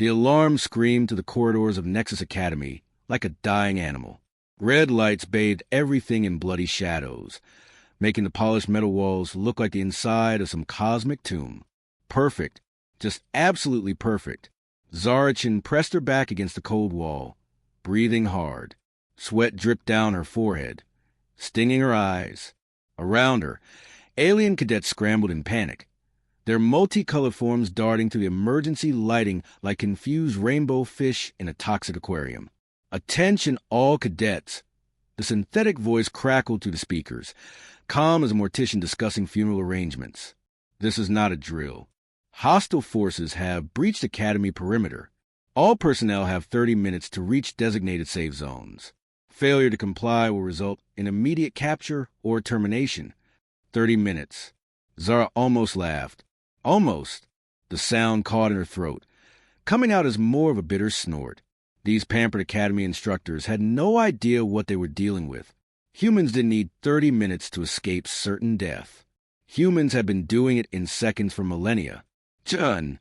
The alarm screamed to the corridors of Nexus Academy like a dying animal. Red lights bathed everything in bloody shadows, making the polished metal walls look like the inside of some cosmic tomb. Perfect. Just absolutely perfect. Zarachin pressed her back against the cold wall, breathing hard. Sweat dripped down her forehead, stinging her eyes. Around her, alien cadets scrambled in panic, their multicolored forms darting through the emergency lighting like confused rainbow fish in a toxic aquarium. "Attention all cadets!" The synthetic voice crackled through the speakers, calm as a mortician discussing funeral arrangements. "This is not a drill. Hostile forces have breached Academy perimeter. All personnel have 30 minutes to reach designated safe zones. Failure to comply will result in immediate capture or termination." 30 minutes. Zara almost laughed. Almost. The sound caught in her throat, coming out as more of a bitter snort. These pampered Academy instructors had no idea what they were dealing with. Humans didn't need 30 minutes to escape certain death. Humans had been doing it in seconds for millennia. "Chun!"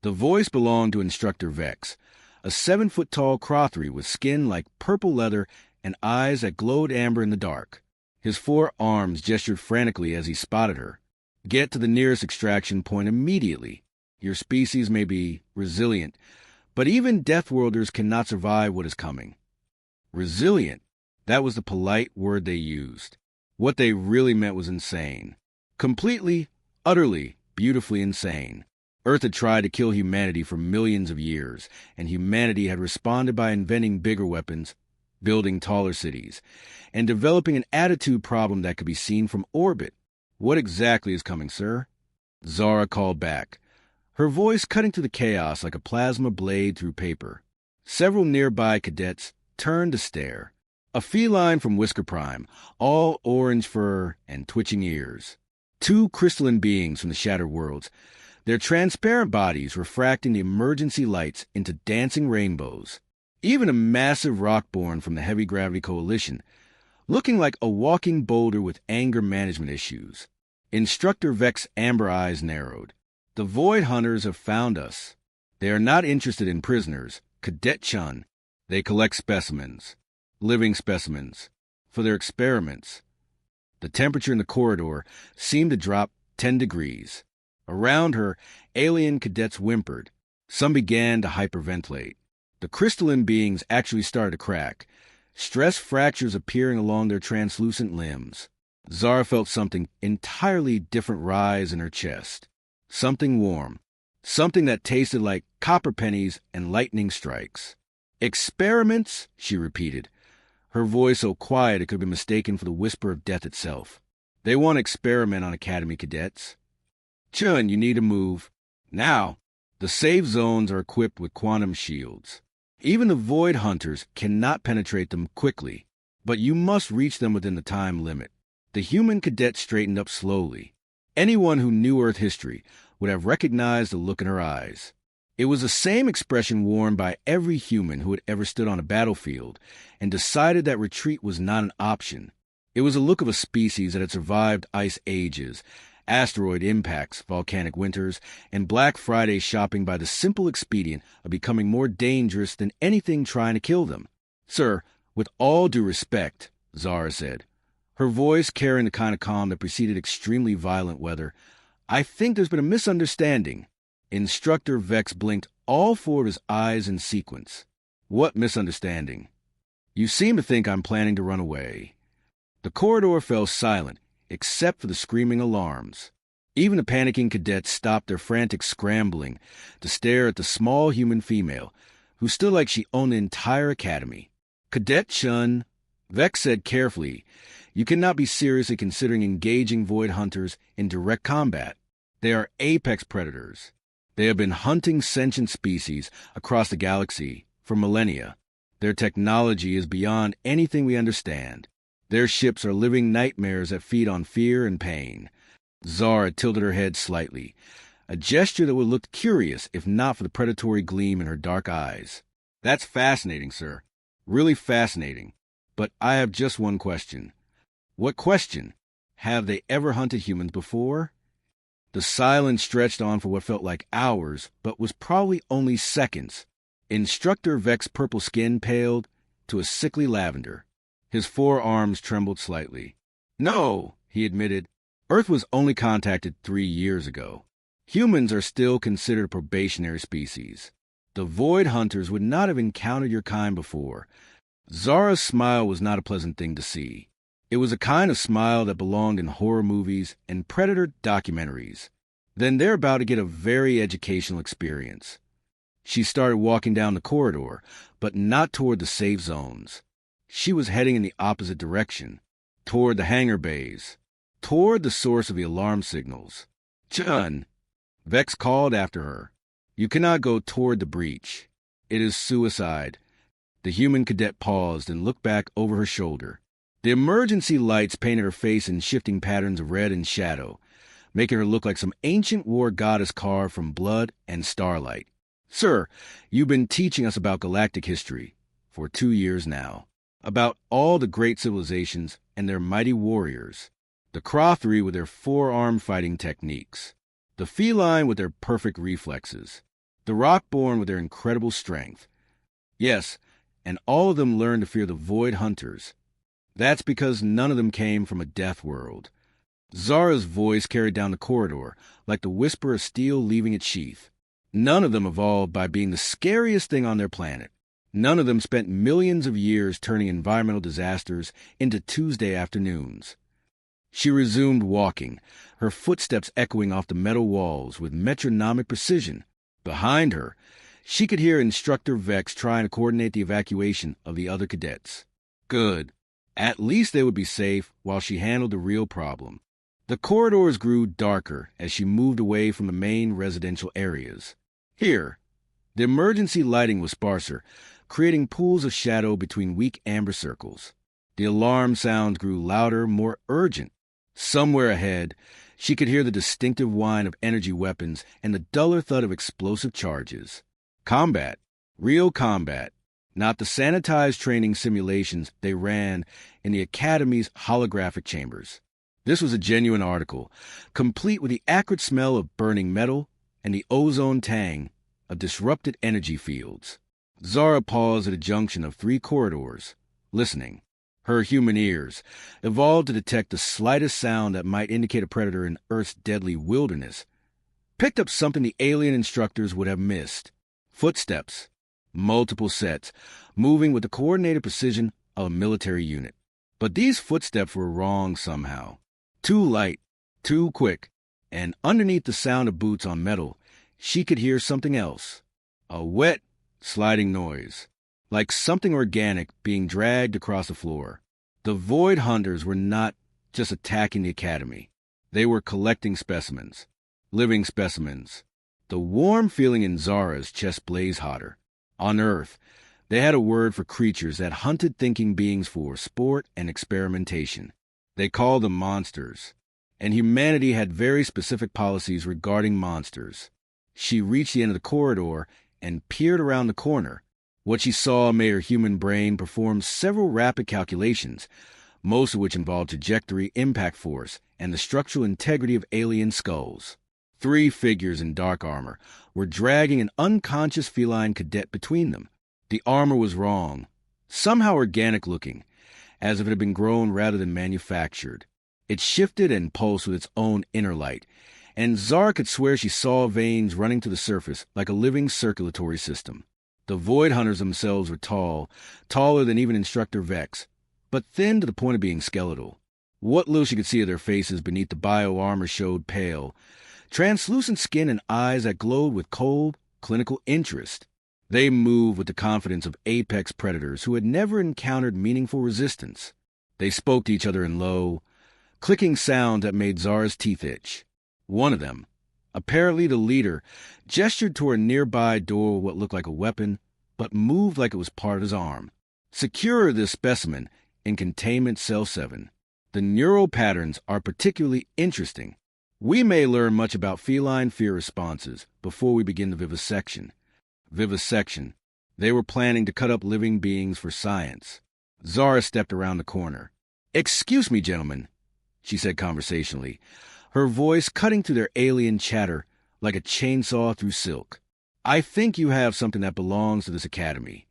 The voice belonged to Instructor Vex, a 7-foot-tall Crothry with skin like purple leather and eyes that glowed amber in the dark. His 4 arms gestured frantically as he spotted her. "Get to the nearest extraction point immediately. Your species may be resilient, but even Deathworlders cannot survive what is coming." Resilient. That was the polite word they used. What they really meant was insane. Completely, utterly, beautifully insane. Earth had tried to kill humanity for millions of years, and humanity had responded by inventing bigger weapons, building taller cities, and developing an attitude problem that could be seen from orbit. "What exactly is coming, sir?" Zara called back, her voice cutting through the chaos like a plasma blade through paper. Several nearby cadets turned to stare. A feline from Whisker Prime, all orange fur and twitching ears. 2 crystalline beings from the Shattered Worlds, their transparent bodies refracting the emergency lights into dancing rainbows. Even a massive rockborn from the Heavy Gravity Coalition, looking like a walking boulder with anger management issues. Instructor Vex's amber eyes narrowed. "The Void Hunters have found us. They are not interested in prisoners, Cadet Chun. They collect specimens, living specimens, for their experiments." The temperature in the corridor seemed to drop 10 degrees. Around her, alien cadets whimpered. Some began to hyperventilate. The crystalline beings actually started to crack, stress fractures appearing along their translucent limbs. Zara felt something entirely different rise in her chest. Something warm. Something that tasted like copper pennies and lightning strikes. "Experiments?" she repeated, her voice so quiet it could be mistaken for the whisper of death itself. "They want to experiment on Academy cadets. Chun, you need to move. Now." The safe zones are equipped with quantum shields. Even the Void Hunters cannot penetrate them quickly, but you must reach them within the time limit. The human cadet straightened up slowly. Anyone who knew Earth history would have recognized the look in her eyes. It was the same expression worn by every human who had ever stood on a battlefield and decided that retreat was not an option. It was the look of a species that had survived ice ages, asteroid impacts, volcanic winters, and Black Friday shopping by the simple expedient of becoming more dangerous than anything trying to kill them. "Sir, with all due respect," Zara said, her voice carrying the kind of calm that preceded extremely violent weather, "I think there's been a misunderstanding." Instructor Vex blinked all 4 of his eyes in sequence. "What misunderstanding?" "You seem to think I'm planning to run away." The corridor fell silent, except for the screaming alarms. Even the panicking cadets stopped their frantic scrambling to stare at the small human female, who stood like she owned the entire academy. "Cadet Chun," Vex said carefully, "you cannot be seriously considering engaging Void Hunters in direct combat. They are apex predators. They have been hunting sentient species across the galaxy for millennia. Their technology is beyond anything we understand. Their ships are living nightmares that feed on fear and pain." Zara tilted her head slightly, a gesture that would look curious if not for the predatory gleam in her dark eyes. "That's fascinating, sir. Really fascinating. But I have just one question." "What question? Have they ever hunted humans before?" The silence stretched on for what felt like hours, but was probably only seconds. Instructor Vex's purple skin paled to a sickly lavender. His forearms trembled slightly. "No," he admitted. "Earth was only contacted 3 years ago. Humans are still considered a probationary species. The Void Hunters would not have encountered your kind before." Zara's smile was not a pleasant thing to see. It was a kind of smile that belonged in horror movies and predator documentaries. Then they're about to get a very educational experience. She started walking down the corridor, but not toward the safe zones. She was heading in the opposite direction, toward the hangar bays, toward the source of the alarm signals. "Chun," Vex called after her. "You cannot go toward the breach. It is suicide." The human cadet paused and looked back over her shoulder. The emergency lights painted her face in shifting patterns of red and shadow, making her look like some ancient war goddess carved from blood and starlight. "Sir, you've been teaching us about galactic history for 2 years now, about all the great civilizations and their mighty warriors, the Crothri with their forearm fighting techniques, the feline with their perfect reflexes, the rockborn with their incredible strength. Yes, and all of them learned to fear the Void Hunters. That's because none of them came from a death world." Zara's voice carried down the corridor, like the whisper of steel leaving its sheath. "None of them evolved by being the scariest thing on their planet. None of them spent millions of years turning environmental disasters into Tuesday afternoons." She resumed walking, her footsteps echoing off the metal walls with metronomic precision. Behind her, she could hear Instructor Vex trying to coordinate the evacuation of the other cadets. Good. At least they would be safe while she handled the real problem. The corridors grew darker as she moved away from the main residential areas. Here, the emergency lighting was sparser, creating pools of shadow between weak amber circles. The alarm sounds grew louder, more urgent. Somewhere ahead, she could hear the distinctive whine of energy weapons and the duller thud of explosive charges. Combat. Real combat. Not the sanitized training simulations they ran in the Academy's holographic chambers. This was a genuine article, complete with the acrid smell of burning metal and the ozone tang of disrupted energy fields. Zara paused at a junction of 3 corridors, listening. Her human ears, evolved to detect the slightest sound that might indicate a predator in Earth's deadly wilderness, picked up something the alien instructors would have missed. Footsteps. Multiple sets, moving with the coordinated precision of a military unit. But these footsteps were wrong somehow. Too light, too quick, and underneath the sound of boots on metal, she could hear something else. A wet, sliding noise, like something organic being dragged across the floor. The Void Hunters were not just attacking the Academy. They were collecting specimens, living specimens. The warm feeling in Zara's chest blazed hotter. On Earth, they had a word for creatures that hunted thinking beings for sport and experimentation. They called them monsters, and humanity had very specific policies regarding monsters. She reached the end of the corridor and peered around the corner. What she saw made her human brain perform several rapid calculations, most of which involved trajectory, impact force, and the structural integrity of alien skulls. 3 figures in dark armor were dragging an unconscious feline cadet between them. The armor was wrong, somehow organic-looking, as if it had been grown rather than manufactured. It shifted and pulsed with its own inner light, and Zara could swear she saw veins running to the surface like a living circulatory system. The Void Hunters themselves were tall, taller than even Instructor Vex, but thin to the point of being skeletal. What little she could see of their faces beneath the bio-armor showed pale, translucent skin and eyes that glowed with cold, clinical interest. They moved with the confidence of apex predators who had never encountered meaningful resistance. They spoke to each other in low, clicking sounds that made Zara's teeth itch. One of them, apparently the leader, gestured toward a nearby door with what looked like a weapon, but moved like it was part of his arm. Secure this specimen in Containment Cell 7. The neural patterns are particularly interesting. We may learn much about feline fear responses before we begin the vivisection. Vivisection. They were planning to cut up living beings for science. Zara stepped around the corner. "Excuse me, gentlemen," she said conversationally. her voice cutting through their alien chatter like a chainsaw through silk. "I think you have something that belongs to this academy."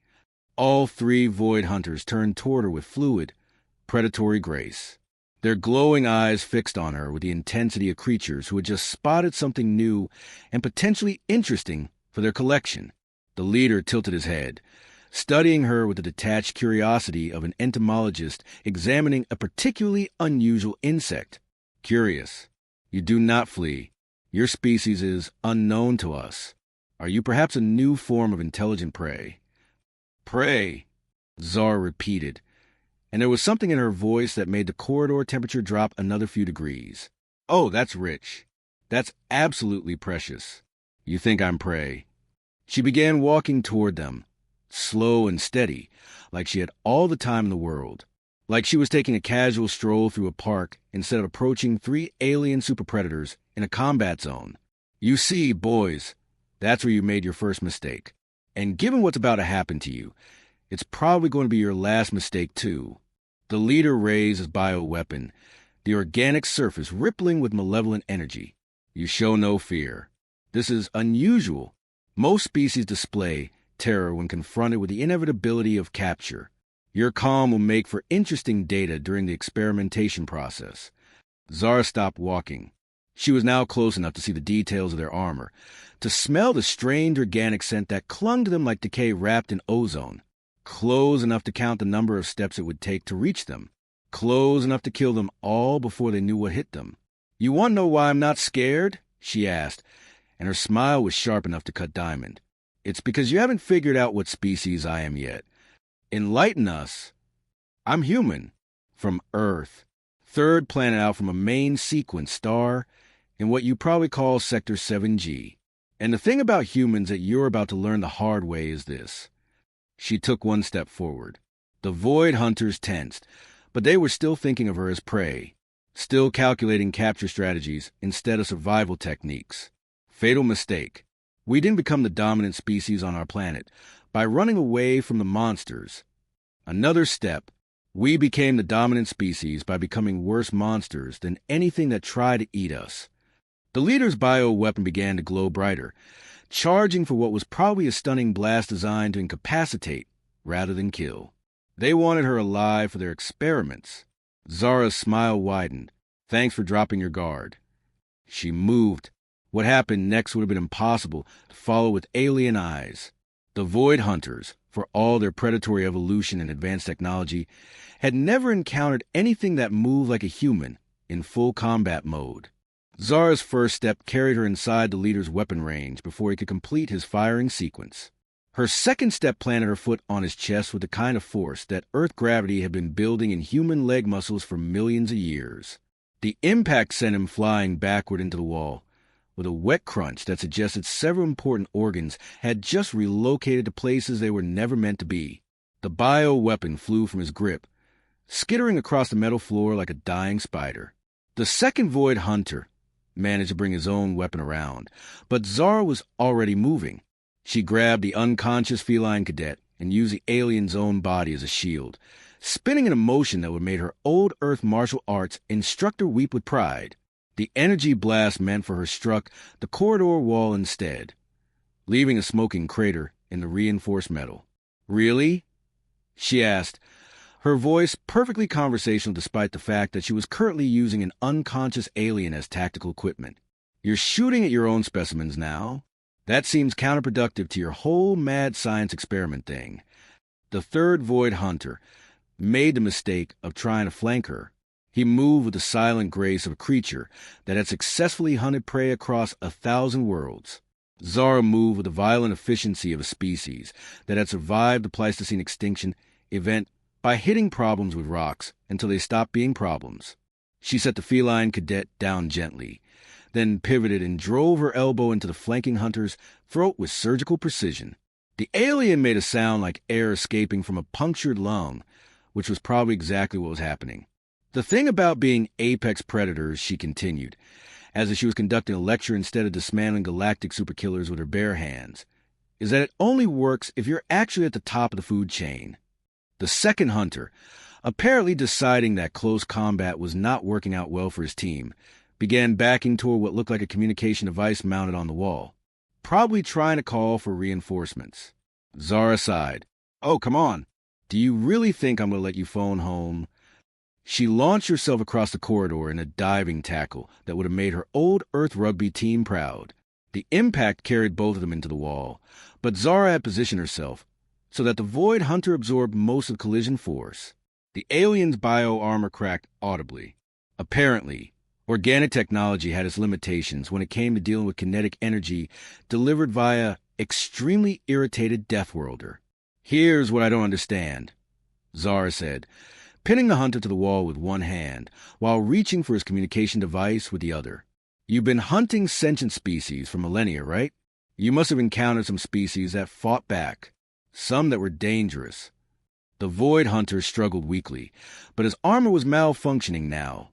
All three Void Hunters turned toward her with fluid, predatory grace, their glowing eyes fixed on her with the intensity of creatures who had just spotted something new and potentially interesting for their collection. The leader tilted his head, studying her with the detached curiosity of an entomologist examining a particularly unusual insect. "Curious. You do not flee. Your species is unknown to us. Are you perhaps a new form of intelligent prey?" "Prey," Zara repeated, and there was something in her voice that made the corridor temperature drop another few degrees. "Oh, that's rich. That's absolutely precious. You think I'm prey." She began walking toward them, slow and steady, like she had all the time in the world, like she was taking a casual stroll through a park instead of approaching three alien super predators in a combat zone. "You see, boys, that's where you made your first mistake. And given what's about to happen to you, it's probably going to be your last mistake, too." The leader raised his bioweapon, the organic surface rippling with malevolent energy. "You show no fear. This is unusual. Most species display terror when confronted with the inevitability of capture. Your calm will make for interesting data during the experimentation process." Zara stopped walking. She was now close enough to see the details of their armor, to smell the strange organic scent that clung to them like decay wrapped in ozone, close enough to count the number of steps it would take to reach them, close enough to kill them all before they knew what hit them. "You want to know why I'm not scared?" she asked, and her smile was sharp enough to cut diamond. "It's because you haven't figured out what species I am yet. Enlighten us. I'm human, from Earth, third planet out from a main sequence star in what you probably call Sector 7G. And the thing about humans that you're about to learn the hard way is this." She took one step forward. The Void Hunters tensed, but they were still thinking of her as prey, still calculating capture strategies instead of survival techniques. Fatal mistake. We didn't become the dominant species on our planet by running away from the monsters. Another step. We became the dominant species by becoming worse monsters than anything that tried to eat us. The leader's bioweapon began to glow brighter, charging for what was probably a stunning blast designed to incapacitate rather than kill. They wanted her alive for their experiments. Zara's smile widened. "Thanks for dropping your guard." She moved. What happened next would have been impossible to follow with alien eyes. The Void Hunters, for all their predatory evolution and advanced technology, had never encountered anything that moved like a human in full combat mode. Zara's first step carried her inside the leader's weapon range before he could complete his firing sequence. Her second step planted her foot on his chest with the kind of force that Earth gravity had been building in human leg muscles for millions of years. The impact sent him flying backward into the wall, with a wet crunch that suggested several important organs had just relocated to places they were never meant to be. The bioweapon flew from his grip, skittering across the metal floor like a dying spider. The second Void Hunter managed to bring his own weapon around, but Zara was already moving. She grabbed the unconscious feline cadet and used the alien's own body as a shield, spinning in a motion that would have made her old Earth martial arts instructor weep with pride. The energy blast meant for her struck the corridor wall instead, leaving a smoking crater in the reinforced metal. "Really?" she asked, her voice perfectly conversational despite the fact that she was currently using an unconscious alien as tactical equipment. "You're shooting at your own specimens now? That seems counterproductive to your whole mad science experiment thing." The third Void Hunter made the mistake of trying to flank her. He moved with the silent grace of a creature that had successfully hunted prey across 1,000 worlds. Zara moved with the violent efficiency of a species that had survived the Pleistocene extinction event by hitting problems with rocks until they stopped being problems. She set the feline cadet down gently, then pivoted and drove her elbow into the flanking hunter's throat with surgical precision. The alien made a sound like air escaping from a punctured lung, which was probably exactly what was happening. "The thing about being apex predators," she continued, as if she was conducting a lecture instead of dismantling galactic superkillers with her bare hands, "is that it only works if you're actually at the top of the food chain." The second hunter, apparently deciding that close combat was not working out well for his team, began backing toward what looked like a communication device mounted on the wall, probably trying to call for reinforcements. Zara sighed. "Oh, come on. Do you really think I'm going to let you phone home?" She launched herself across the corridor in a diving tackle that would have made her old Earth rugby team proud. The impact carried both of them into the wall, but Zara had positioned herself so that the Void Hunter absorbed most of the collision force. The alien's bio-armor cracked audibly. Apparently, organic technology had its limitations when it came to dealing with kinetic energy delivered via extremely irritated Deathworlder. "Here's what I don't understand," Zara said, pinning the hunter to the wall with one hand while reaching for his communication device with the other. "You've been hunting sentient species for millennia, right? You must have encountered some species that fought back, some that were dangerous." The Void Hunter struggled weakly, but his armor was malfunctioning now,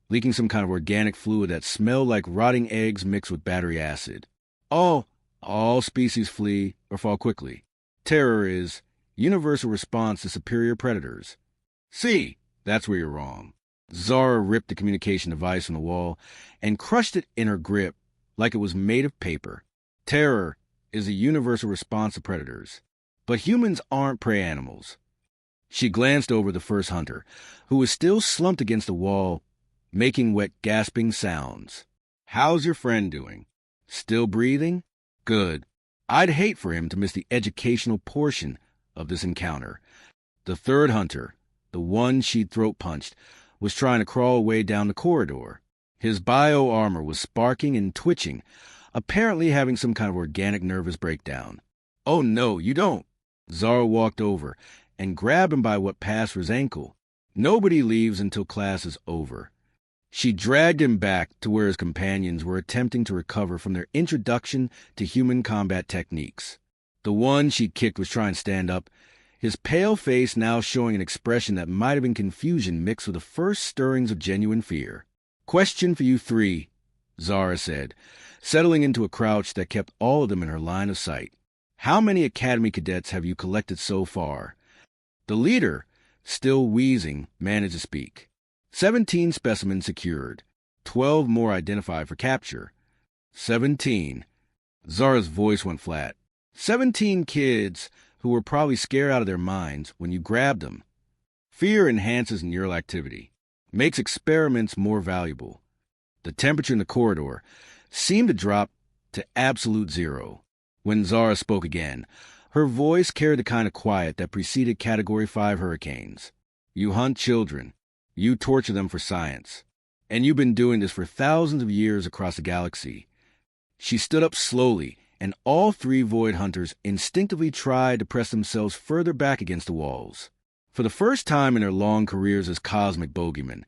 leaking some kind of organic fluid that smelled like rotting eggs mixed with battery acid. All species flee or fall quickly. Terror is universal response to superior predators. See, that's where you're wrong. Zara ripped the communication device from the wall and crushed it in her grip like it was made of paper. Terror is a universal response to predators, but humans aren't prey animals. She glanced over the first hunter, who was still slumped against the wall, making wet, gasping sounds. "How's your friend doing? Still breathing? Good. I'd hate for him to miss the educational portion of this encounter." The third hunter, the one she'd throat-punched, was trying to crawl away down the corridor. His bio-armor was sparking and twitching, apparently having some kind of organic nervous breakdown. "Oh no, you don't!" Zara walked over and grabbed him by what passed for his ankle. Nobody leaves until class is over. She dragged him back to where his companions were attempting to recover from their introduction to human combat techniques. The one she'd kicked was trying to stand up, his pale face now showing an expression that might have been confusion mixed with the first stirrings of genuine fear. "Question for you three," Zara said, settling into a crouch that kept all of them in her line of sight. "How many Academy cadets have you collected so far?" The leader, still wheezing, managed to speak. 17 specimens secured. 12 more identified for capture. 17. Zara's voice went flat. 17 kids who were probably scared out of their minds when you grabbed them. Fear enhances neural activity, makes experiments more valuable. The temperature in the corridor seemed to drop to absolute zero. When Zara spoke again, her voice carried the kind of quiet that preceded Category 5 hurricanes. "You hunt children. You torture them for science. And you've been doing this for thousands of years across the galaxy." She stood up slowly, and all three Void Hunters instinctively tried to press themselves further back against the walls. For the first time in their long careers as cosmic bogeymen,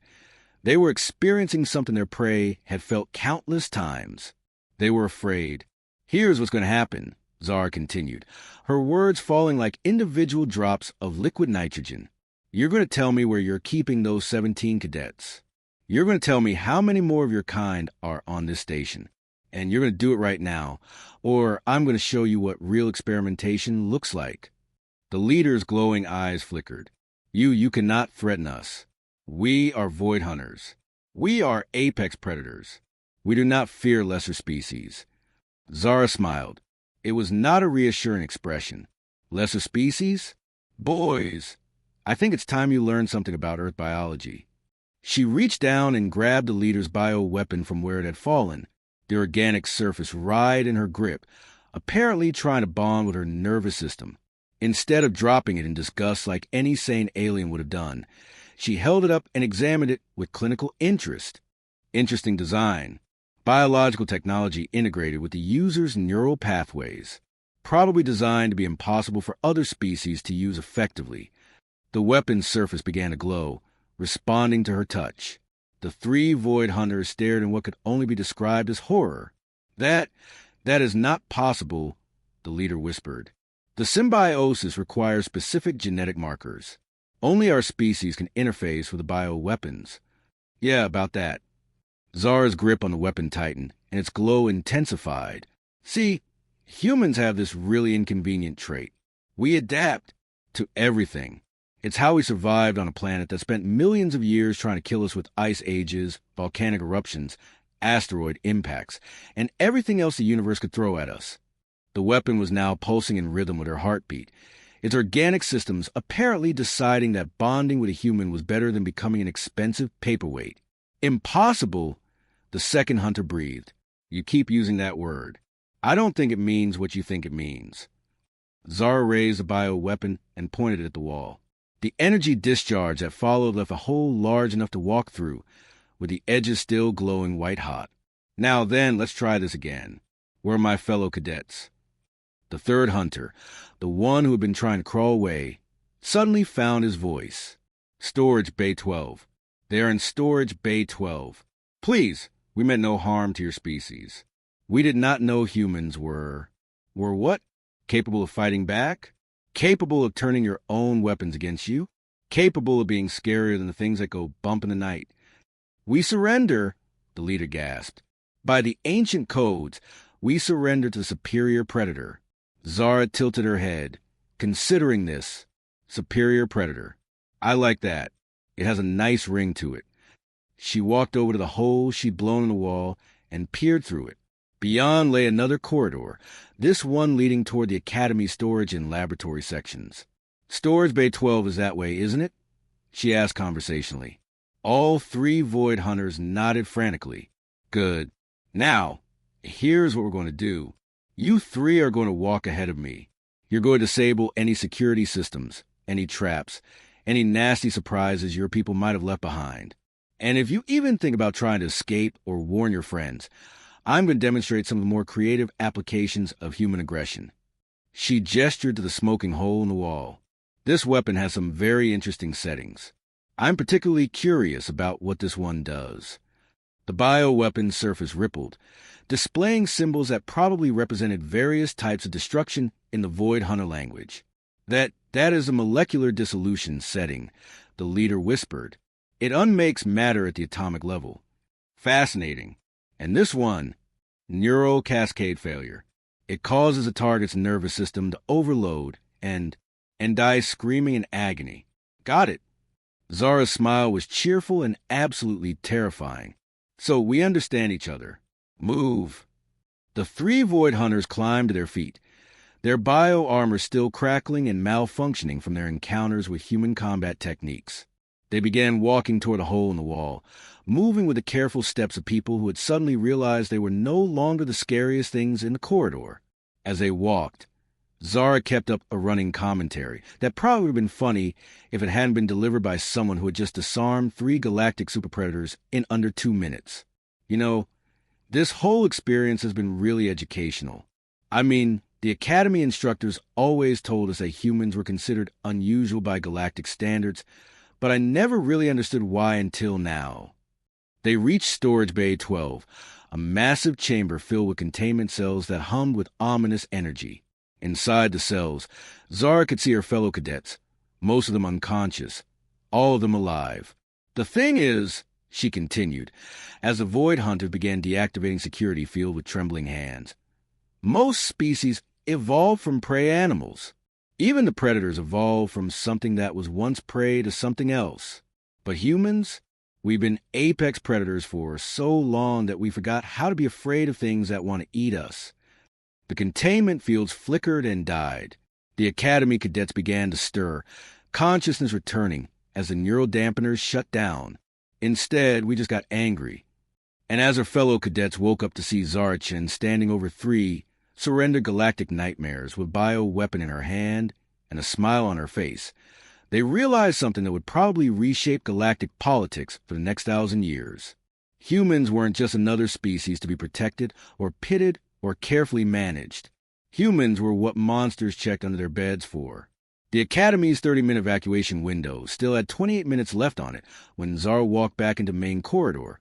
they were experiencing something their prey had felt countless times. They were afraid. "Here's what's going to happen," Zara continued, her words falling like individual drops of liquid nitrogen. "You're going to tell me where you're keeping those 17 cadets. You're going to tell me how many more of your kind are on this station. And you're going to do it right now, or I'm going to show you what real experimentation looks like." The leader's glowing eyes flickered. You cannot threaten us. We are Void Hunters. We are apex predators. We do not fear lesser species." Zara smiled. It was not a reassuring expression. "Lesser species? Boys, I think it's time you learned something about Earth biology." She reached down and grabbed the leader's bioweapon from where it had fallen, the organic surface writhed in her grip, apparently trying to bond with her nervous system. Instead of dropping it in disgust like any sane alien would have done, she held it up and examined it with clinical interest. Interesting design. Biological technology integrated with the user's neural pathways. Probably designed to be impossible for other species to use effectively. The weapon's surface began to glow, responding to her touch. The three Void Hunters stared in what could only be described as horror. That is not possible," the leader whispered. "The symbiosis requires specific genetic markers. Only our species can interface with the bioweapons." "Yeah, about that." Zara's grip on the weapon tightened, and its glow intensified. "See, humans have this really inconvenient trait. We adapt to everything. It's how we survived on a planet that spent millions of years trying to kill us with ice ages, volcanic eruptions, asteroid impacts, and everything else the universe could throw at us. The weapon was now pulsing in rhythm with her heartbeat, its organic systems apparently deciding that bonding with a human was better than becoming an expensive paperweight. Impossible, the second hunter breathed. You keep using that word. I don't think it means what you think it means. Zara raised the bioweapon and pointed it at the wall. The energy discharge that followed left a hole large enough to walk through, with the edges still glowing white-hot. Now then, let's try this again. Where are my fellow cadets? The third hunter, the one who had been trying to crawl away, suddenly found his voice. Storage Bay 12. They are in Storage Bay 12. Please, we meant no harm to your species. We did not know humans were what? Capable of fighting back? Capable of turning your own weapons against you? Capable of being scarier than the things that go bump in the night? We surrender, the leader gasped. By the ancient codes, we surrender to the superior predator. Zara tilted her head. Considering this, superior predator. I like that. It has a nice ring to it. She walked over to the hole she'd blown in the wall and peered through it. Beyond lay another corridor, this one leading toward the Academy storage and laboratory sections. Storage Bay 12 is that way, isn't it? She asked conversationally. All three Void Hunters nodded frantically. Good. Now, here's what we're going to do. You three are going to walk ahead of me. You're going to disable any security systems, any traps, any nasty surprises your people might have left behind. And if you even think about trying to escape or warn your friends, I'm going to demonstrate some of the more creative applications of human aggression. She gestured to the smoking hole in the wall. This weapon has some very interesting settings. I'm particularly curious about what this one does. The bioweapon surface rippled, displaying symbols that probably represented various types of destruction in the Void Hunter language. That is a molecular dissolution setting, the leader whispered. It unmakes matter at the atomic level. Fascinating. And this one, neural cascade failure. It causes a target's nervous system to overload and die screaming in agony. Got it. Zara's smile was cheerful and absolutely terrifying. So we understand each other. Move. The three Void Hunters climbed to their feet, their bio-armor still crackling and malfunctioning from their encounters with human combat techniques. They began walking toward a hole in the wall, moving with the careful steps of people who had suddenly realized they were no longer the scariest things in the corridor. As they walked, Zara kept up a running commentary that probably would have been funny if it hadn't been delivered by someone who had just disarmed 3 galactic super predators in under 2 minutes. You know, this whole experience has been really educational. I mean, the Academy instructors always told us that humans were considered unusual by galactic standards, but I never really understood why until now. They reached Storage Bay 12, a massive chamber filled with containment cells that hummed with ominous energy. Inside the cells, Zara could see her fellow cadets, most of them unconscious, all of them alive. The thing is, she continued, as the Void Hunter began deactivating security field with trembling hands, most species evolved from prey animals. Even the predators evolved from something that was once prey to something else. But humans, we've been apex predators for so long that we forgot how to be afraid of things that want to eat us. The containment fields flickered and died. The Academy cadets began to stir, consciousness returning as the neural dampeners shut down. Instead, we just got angry. And as her fellow cadets woke up to see Zarachin standing over 3 surrendered galactic nightmares with bioweapon in her hand and a smile on her face, they realized something that would probably reshape galactic politics for the next 1,000 years. Humans weren't just another species to be protected or pitted or carefully managed. Humans were what monsters checked under their beds for. The Academy's 30-minute evacuation window still had 28 minutes left on it when Zara walked back into main corridor,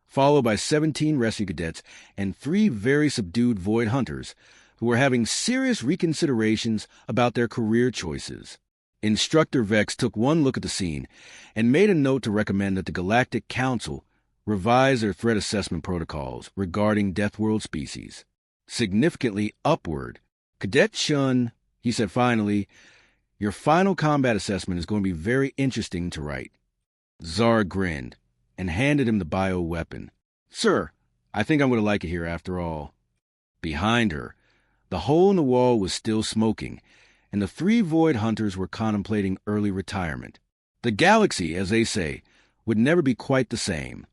followed by 17 rescue cadets and 3 very subdued Void Hunters who were having serious reconsiderations about their career choices. Instructor Vex took one look at the scene and made a note to recommend that the Galactic Council revise their threat assessment protocols regarding Deathworld species. Significantly upward, Cadet Shun, he said finally, Your final combat assessment is going to be very interesting to write." Zara grinned and handed him the bioweapon. "Sir, I think I'm going to like it here after all." Behind her, the hole in the wall was still smoking, and the three Void Hunters were contemplating early retirement. The galaxy, as they say, would never be quite the same.